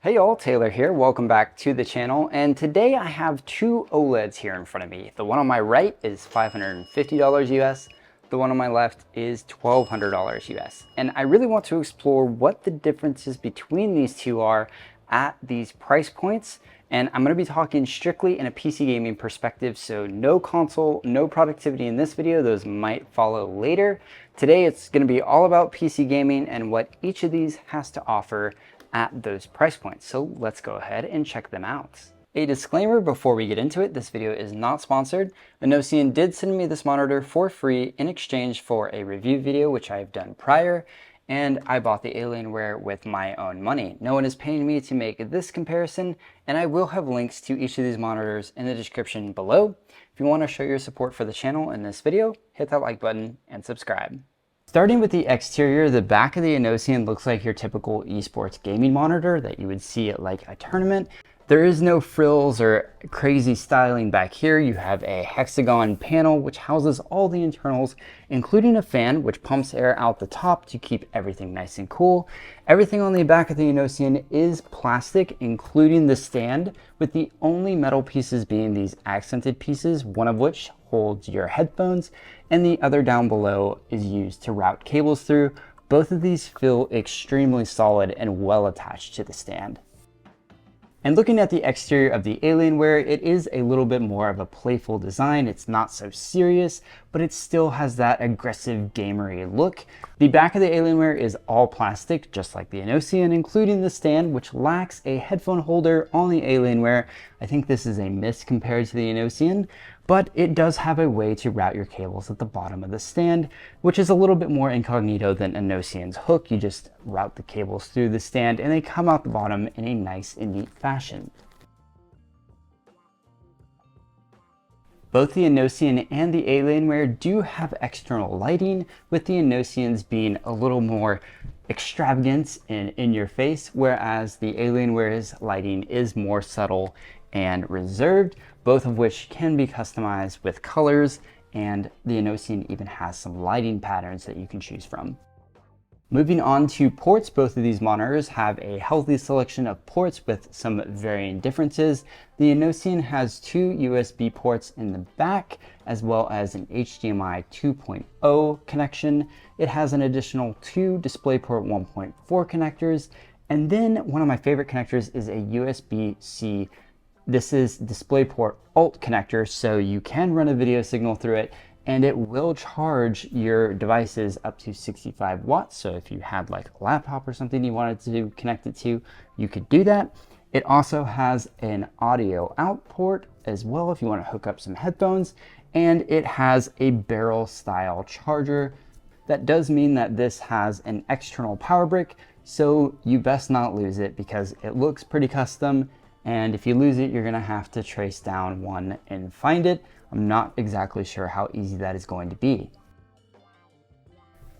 Hey y'all, Taylor here. Welcome back to the channel. And today I have two OLEDs here in front of me. The one on my right is $550 US. The one on my left is $1,200 US. And I really want to explore what the differences between these two are at these price points. And I'm going to be talking strictly in a PC gaming perspective, so no console, no productivity in this video. Those might follow later. Today it's going to be all about PC gaming and what each of these has to offer at those price points. So let's go ahead and check them out. A disclaimer before we get into it, this video is not sponsored. INNOCN did send me this monitor for free in exchange for a review video, which I've done prior, and I bought the Alienware with my own money. No one is paying me to make this comparison, and I will have links to each of these monitors in the description below. If you want to show your support for the channel in this video, hit that like button and subscribe. Starting with the exterior, the back of the INNOCN looks like your typical esports gaming monitor that you would see at like a tournament. There is no frills or crazy styling back here. You have a hexagon panel which houses all the internals, including a fan which pumps air out the top to keep everything nice and cool. Everything on the back of the INNOCN is plastic, including the stand, with the only metal pieces being these accented pieces, one of which holds your headphones, and the other down below is used to route cables through. Both of these feel extremely solid and well attached to the stand. And looking at the exterior of the Alienware, it is a little bit more of a playful design. It's not so serious, but it still has that aggressive gamery look. The back of the Alienware is all plastic, just like the INNOCN, including the stand, which lacks a headphone holder on the Alienware. I think this is a miss compared to the INNOCN, but it does have a way to route your cables at the bottom of the stand, which is a little bit more incognito than INNOCN's hook. You just route the cables through the stand and they come out the bottom in a nice and neat fashion. Both the INNOCN and the Alienware do have external lighting, with the INNOCN's being a little more extravagant and in your face, whereas the Alienware's lighting is more subtle and reserved, both of which can be customized with colors, and the INNOCN even has some lighting patterns that you can choose from. Moving on to ports, both of these monitors have a healthy selection of ports with some varying differences. The INNOCN has two USB ports in the back, as well as an HDMI 2.0 connection. It has an additional two DisplayPort 1.4 connectors, and then one of my favorite connectors is a USB-C. This is DisplayPort Alt connector, so you can run a video signal through it, and it will charge your devices up to 65 watts. So if you had like a laptop or something you wanted to connect it to, you could do that. It also has an audio out port as well if you want to hook up some headphones, and it has a barrel style charger. That does mean that this has an external power brick, so you best not lose it because it looks pretty custom. And if you lose it, you're gonna have to trace down one and find it. I'm not exactly sure how easy that is going to be.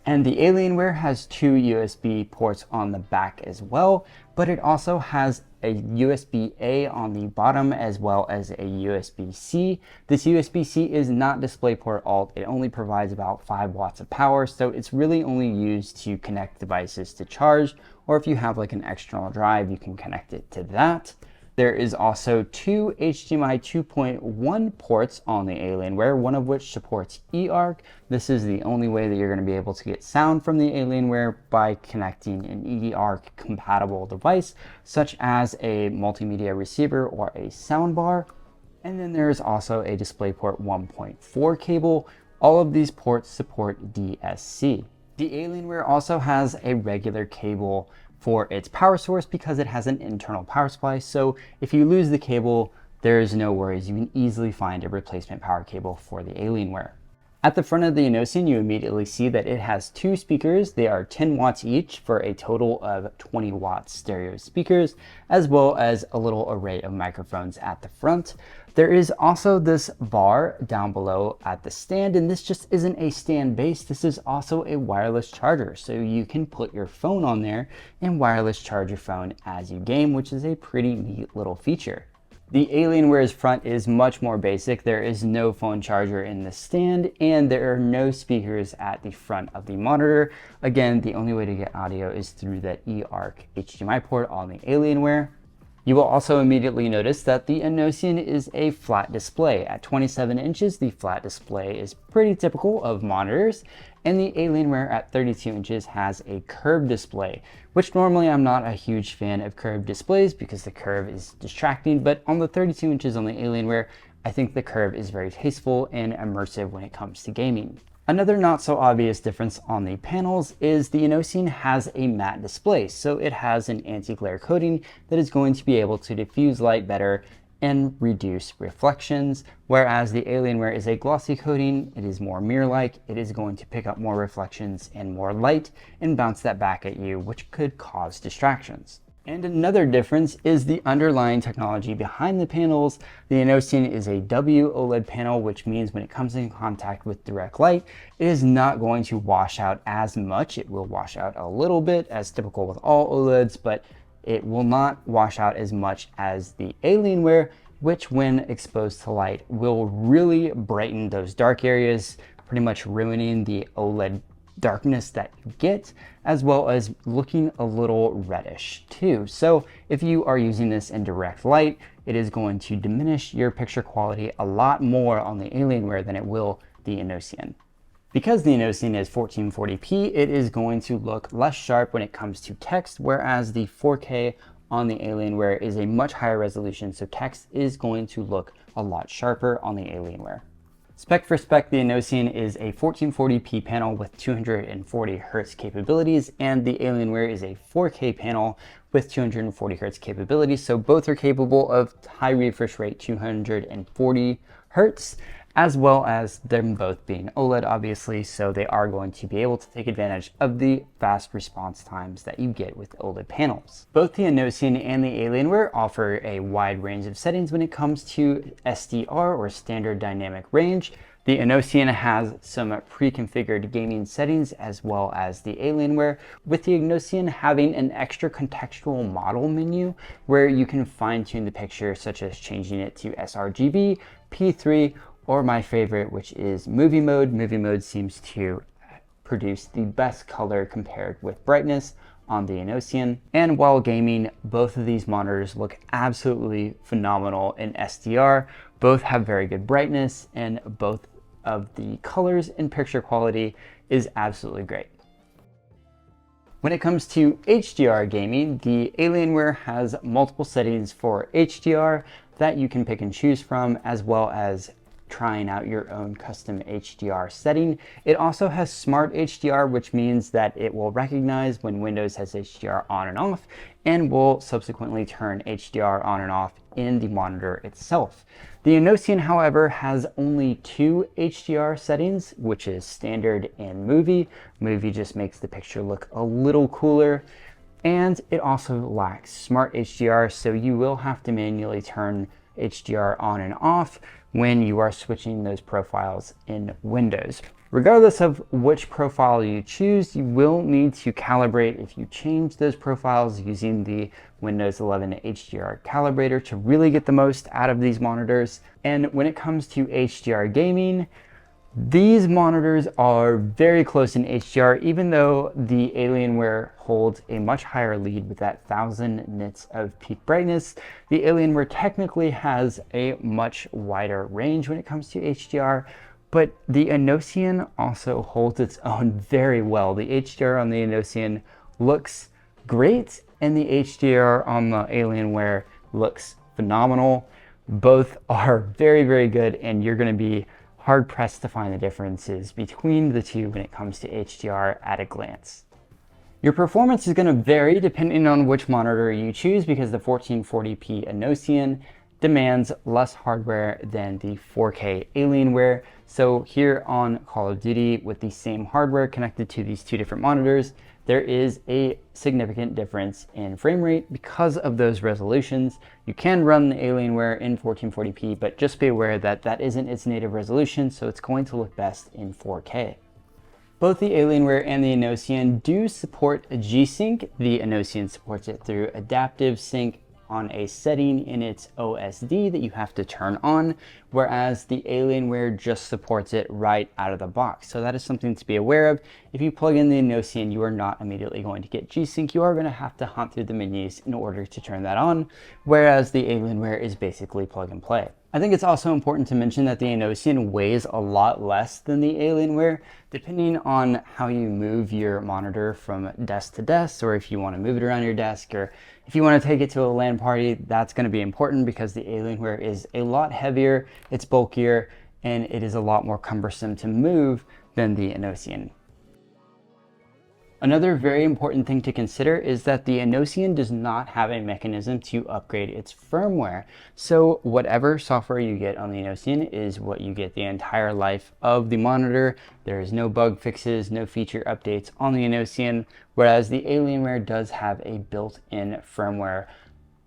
And the Alienware has two USB ports on the back as well, but it also has a USB-A on the bottom as well as a USB-C. This USB-C is not DisplayPort Alt. It only provides about 5 watts of power, so it's really only used to connect devices to charge, or if you have like an external drive, you can connect it to that. There is also two HDMI 2.1 ports on the Alienware, one of which supports eARC. This is the only way that you're going to be able to get sound from the Alienware, by connecting an eARC compatible device, such as a multimedia receiver or a soundbar. And then there is also a DisplayPort 1.4 cable. All of these ports support DSC. The Alienware also has a regular cable for its power source because it has an internal power supply. So if you lose the cable, there's no worries. You can easily find a replacement power cable for the Alienware. At the front of the INNOCN, you immediately see that it has two speakers. They are 10 watts each for a total of 20 watt stereo speakers, as well as a little array of microphones at the front. There is also this bar down below at the stand, and this just isn't a stand base. This is also a wireless charger, so you can put your phone on there and wireless charge your phone as you game, which is a pretty neat little feature. The Alienware's front is much more basic. There is no phone charger in the stand, and there are no speakers at the front of the monitor. Again, the only way to get audio is through the eARC HDMI port on the Alienware. You will also immediately notice that the INNOCN is a flat display. At 27 inches, the flat display is pretty typical of monitors, and the Alienware at 32 inches has a curved display, which normally I'm not a huge fan of curved displays because the curve is distracting, but on the 32 inches on the Alienware, I think the curve is very tasteful and immersive when it comes to gaming. Another not so obvious difference on the panels is the INNOCN has a matte display, so it has an anti-glare coating that is going to be able to diffuse light better and reduce reflections, whereas the Alienware is a glossy coating. It is more mirror-like. It is going to pick up more reflections and more light and bounce that back at you, which could cause distractions. And another difference is the underlying technology behind the panels. The INNOCN is a WOLED panel, which means when it comes in contact with direct light, it is not going to wash out as much. It will wash out a little bit, as typical with all OLEDs, but it will not wash out as much as the Alienware, which when exposed to light will really brighten those dark areas, pretty much ruining the OLED darkness that you get, as well as looking a little reddish too. So if you are using this in direct light, it is going to diminish your picture quality a lot more on the Alienware than it will the INNOCN. Because the INNOCN is 1440p, it is going to look less sharp when it comes to text, whereas the 4K on the Alienware is a much higher resolution, so text is going to look a lot sharper on the Alienware. Spec for spec, the INNOCN is a 1440p panel with 240 Hz capabilities, and the Alienware is a 4K panel with 240 Hz capabilities. So both are capable of high refresh rate 240 Hz, as well as them both being OLED, obviously. So they are going to be able to take advantage of the fast response times that you get with OLED panels. Both the INNOCN and the Alienware offer a wide range of settings when it comes to SDR, or standard dynamic range. The INNOCN has some pre-configured gaming settings, as well as the Alienware, with the INNOCN having an extra contextual model menu where you can fine-tune the picture, such as changing it to sRGB, P3, or my favorite, which is movie mode. Movie mode seems to produce the best color compared with brightness on the INNOCN. And while gaming, both of these monitors look absolutely phenomenal in SDR. Both have very good brightness, and both of the colors and picture quality is absolutely great. When it comes to HDR gaming, the Alienware has multiple settings for HDR that you can pick and choose from, as well as trying out your own custom HDR setting. It also has Smart HDR, which means that it will recognize when Windows has HDR on and off, and will subsequently turn HDR on and off in the monitor itself. The INNOCN, however, has only two HDR settings, which is standard and movie. Movie just makes the picture look a little cooler, and it also lacks Smart HDR, so you will have to manually turn HDR on and off when you are switching those profiles in Windows. Regardless of which profile you choose, you will need to calibrate if you change those profiles using the Windows 11 HDR calibrator to really get the most out of these monitors. And when it comes to HDR gaming, these monitors are very close in HDR, even though the Alienware holds a much higher lead with that 1000 nits of peak brightness. The Alienware technically has a much wider range when it comes to HDR, but the INNOCN also holds its own very well. The HDR on the INNOCN looks great, and the HDR on the Alienware looks phenomenal. Both are very, very good, and you're going to be hard-pressed to find the differences between the two when it comes to HDR at a glance. Your performance is going to vary depending on which monitor you choose, because the 1440p INNOCN demands less hardware than the 4K Alienware. So here on Call of Duty, with the same hardware connected to these two different monitors, there is a significant difference in frame rate because of those resolutions. You can run the Alienware in 1440p, but just be aware that that isn't its native resolution, so it's going to look best in 4K. Both the Alienware and the INNOCN do support G-Sync. The INNOCN supports it through Adaptive Sync, on a setting in its OSD that you have to turn on, whereas the Alienware just supports it right out of the box. So that is something to be aware of. If you plug in the INNOCN, you are not immediately going to get G-Sync. You are going to have to hunt through the menus in order to turn that on, whereas the Alienware is basically plug and play. I think it's also important to mention that the INNOCN weighs a lot less than the Alienware, depending on how you move your monitor from desk to desk, or if you want to move it around your desk, or if you want to take it to a LAN party. That's going to be important because the Alienware is a lot heavier, it's bulkier, and it is a lot more cumbersome to move than the INNOCN. Another very important thing to consider is that the INNOCN does not have a mechanism to upgrade its firmware. So whatever software you get on the INNOCN is what you get the entire life of the monitor. There is no bug fixes, no feature updates on the INNOCN, whereas the Alienware does have a built-in firmware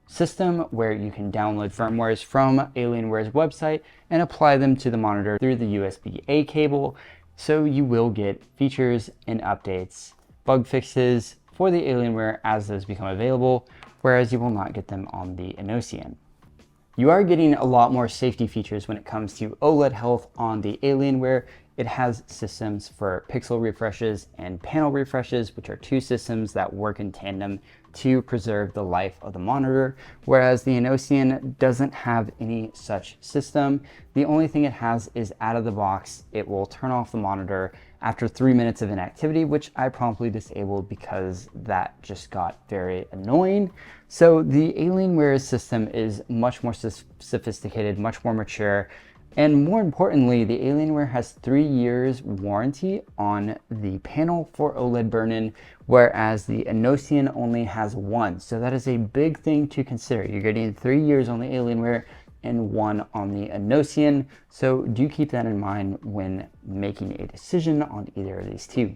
system where you can download firmwares from Alienware's website and apply them to the monitor through the USB-A cable. So you will get features and updates, bug fixes for the Alienware as those become available, whereas you will not get them on the INNOCN. You are getting a lot more safety features when it comes to OLED health on the Alienware. It has systems for pixel refreshes and panel refreshes, which are two systems that work in tandem to preserve the life of the monitor, whereas the INNOCN doesn't have any such system. The only thing it has is out of the box, it will turn off the monitor after 3 minutes of inactivity, which I promptly disabled because that just got very annoying. So the Alienware system is much more sophisticated, much more mature, and more importantly, the Alienware has 3 years warranty on the panel for OLED burn-in, whereas the INNOCN only has 1. So that is a big thing to consider. You're getting 3 years on the Alienware and 1 on the INNOCN. So do keep that in mind when making a decision on either of these two.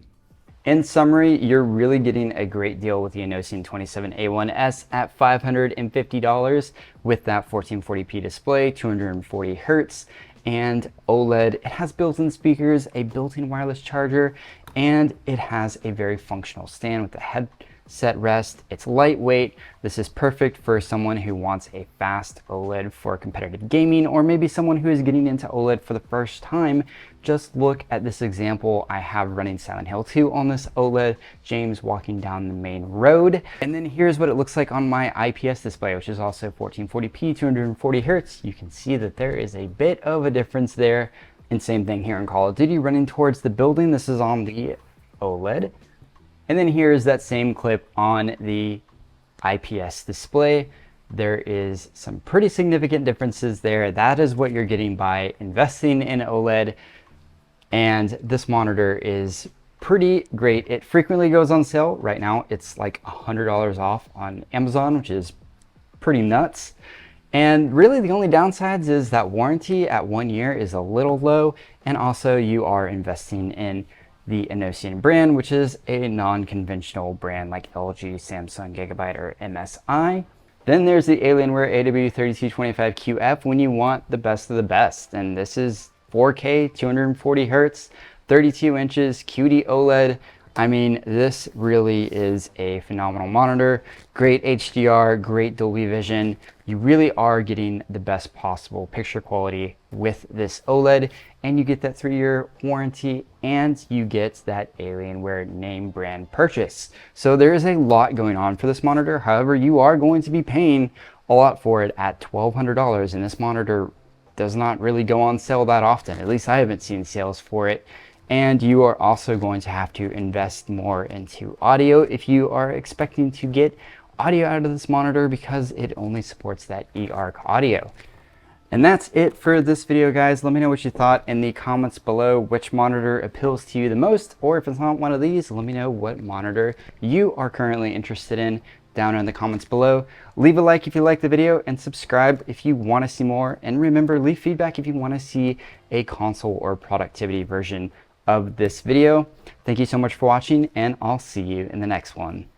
In summary, you're really getting a great deal with the INNOCN 27A1S at $550 with that 1440p display, 240 Hertz, and OLED. It has built-in speakers, a built-in wireless charger, and it has a very functional stand with a headset rest. It's lightweight. This is perfect for someone who wants a fast OLED for competitive gaming, or maybe someone who is getting into OLED for the first time. Just look at this example I have running Silent Hill 2 on this OLED, James walking down the main road. And then here's what it looks like on my IPS display, which is also 1440p, 240 Hertz. You can see that there is a bit of a difference there. And same thing here in Call of Duty running towards the building. This is on the OLED. And then here's that same clip on the IPS display. There is some pretty significant differences there. That is what you're getting by investing in OLED. And this monitor is pretty great. It frequently goes on sale. Right now, it's like $100 off on Amazon, which is pretty nuts. And really the only downsides is that warranty at 1 year is a little low. And also you are investing in the INNOCN brand, which is a non-conventional brand like LG, Samsung, Gigabyte, or MSI. Then there's the Alienware AW3225QF when you want the best of the best. And this is 4K, 240 Hertz, 32 inches, QD OLED. I mean, this really is a phenomenal monitor. Great HDR, great Dolby Vision. You really are getting the best possible picture quality with this OLED, and you get that 3-year warranty, and you get that Alienware name brand purchase. So there is a lot going on for this monitor. However, you are going to be paying a lot for it at $1,200, and this monitor does not really go on sale that often. At least I haven't seen sales for it. And you are also going to have to invest more into audio if you are expecting to get audio out of this monitor, because it only supports that eARC audio. And that's it for this video, guys. Let me know what you thought in the comments below, which monitor appeals to you the most, or if it's not one of these, let me know what monitor you are currently interested in down in the comments below. Leave a like if you like the video, and subscribe if you want to see more. And remember, leave feedback if you want to see a console or productivity version of this video. Thank you so much for watching, and I'll see you in the next one.